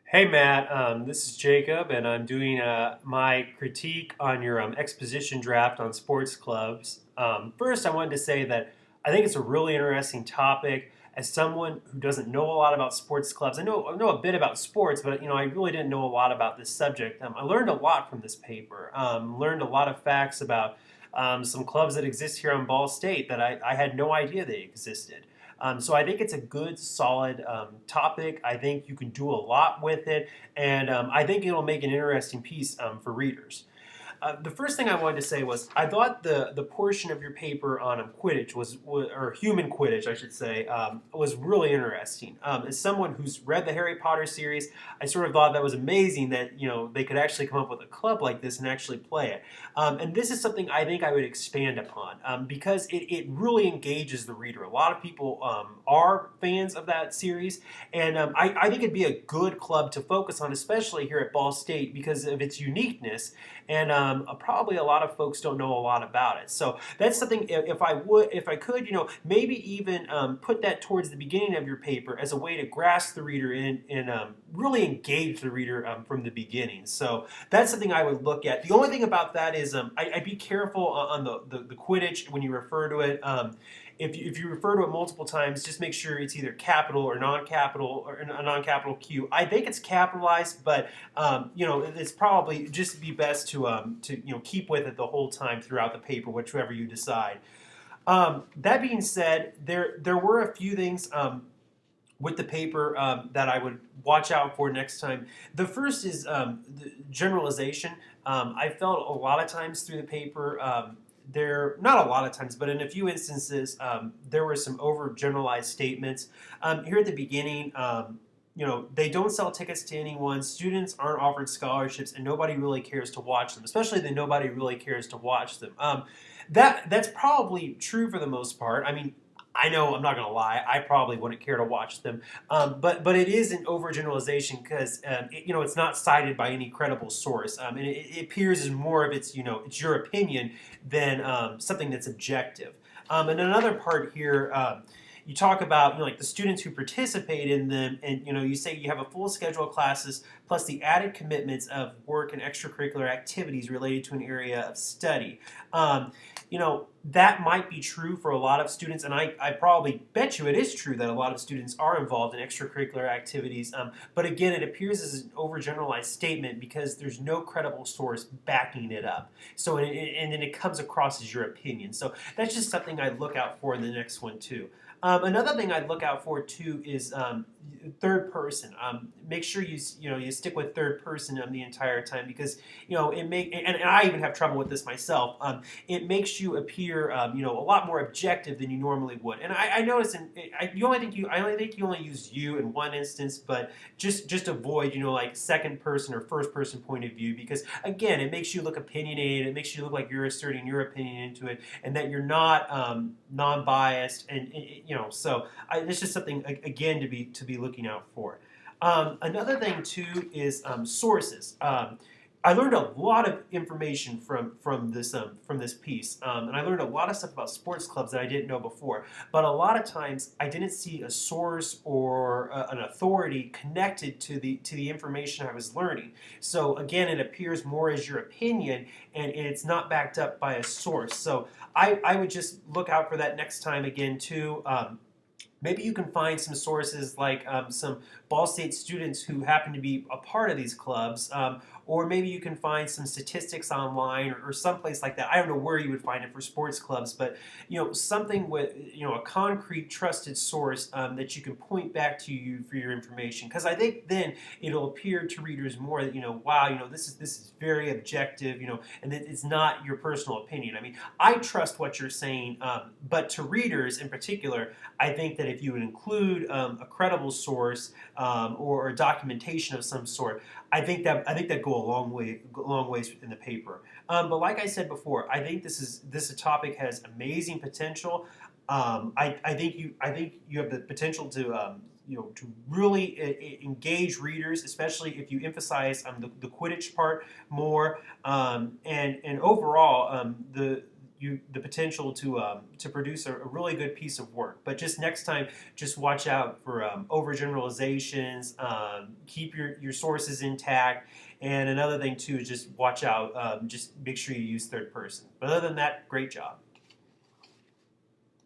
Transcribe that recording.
Hey Matt, this is Jacob, and I'm doing my critique on your exposition draft on sports clubs. First, I wanted to say that I think it's a really interesting topic. As someone who doesn't know a lot about sports clubs, I know a bit about sports, but I really didn't know a lot about this subject. I learned a lot from this paper. Learned a lot of facts about some clubs that exist here on Ball State that I had no idea they existed. So I think it's a good, solid topic. I think you can do a lot with it, and I think it'll make an interesting piece for readers. The first thing I wanted to say was I thought the portion of your paper on Quidditch or human Quidditch, I should say, was really interesting. As someone who's read the Harry Potter series, I sort of thought that was amazing that they could actually come up with a club like this and actually play it. And this is something I think I would expand upon because it really engages the reader. A lot of people are fans of that series, and I think it'd be a good club to focus on, especially here at Ball State because of its uniqueness and probably a lot of folks don't know a lot about it. So that's something. If I could, maybe even put that towards the beginning of your paper as a way to grasp the reader in and really engage the reader from the beginning. So that's something I would look at. The only thing about that is I'd be careful on the Quidditch when you refer to it. If you refer to it multiple times, just make sure it's either capital or non-capital or a non-capital Q. I think it's capitalized, but it's probably just be best to keep with it the whole time throughout the paper, whichever you decide. That being said, there were a few things with the paper that I would watch out for next time. The first is the generalization. I felt a lot of times through the paper. There, not a lot of times, but in a few instances, there were some overgeneralized statements. Here at the beginning, they don't sell tickets to anyone. Students aren't offered scholarships, and nobody really cares to watch them. Especially that nobody really cares to watch them. That's probably true for the most part. I mean, I know I'm not going to lie. I probably wouldn't care to watch them, but it is an overgeneralization because it's not cited by any credible source, and it appears as more of it's your opinion than something that's objective. And another part here. You talk about like the students who participate in them, and you say you have a full schedule of classes plus the added commitments of work and extracurricular activities related to an area of study. Um, that might be true for a lot of students, and I probably bet you it is true that a lot of students are involved in extracurricular activities. But again, it appears as an overgeneralized statement because there's no credible source backing it up. So, and then it comes across as your opinion. So that's just something I'd look out for in the next one too. Another thing I'd look out for too is third person. Make sure you stick with third person the entire time because and I even have trouble with this myself. It makes you appear a lot more objective than you normally would. And I notice I only think you only use you in one instance, but just avoid like second person or first person point of view because again it makes you look opinionated. It makes you look like you're asserting your opinion into it and that you're not non-biased and so it's just something again to be looking out for. Another thing too is sources. I learned a lot of information from this piece, and I learned a lot of stuff about sports clubs that I didn't know before. But a lot of times, I didn't see a source or an authority connected to the information I was learning. So again, it appears more as your opinion, and it's not backed up by a source. So I would just look out for that next time again too. Maybe you can find some sources like some Ball State students who happen to be a part of these clubs, or maybe you can find some statistics online or someplace like that. I don't know where you would find it for sports clubs, but something with a concrete, trusted source that you can point back to you for your information. Because I think then it'll appear to readers more that wow, this is very objective, and that it's not your personal opinion. I mean, I trust what you're saying, but to readers in particular, I think that if you would include a credible source or a documentation of some sort, I think that go a long ways in the paper. But like I said before, I think this topic has amazing potential. I think you have the potential to to really engage readers, especially if you emphasize the Quidditch part more. And overall, the potential to produce a really good piece of work. But just next time, just watch out for overgeneralizations. Keep your sources intact. And another thing too is just watch out. Just make sure you use third person. But other than that, great job.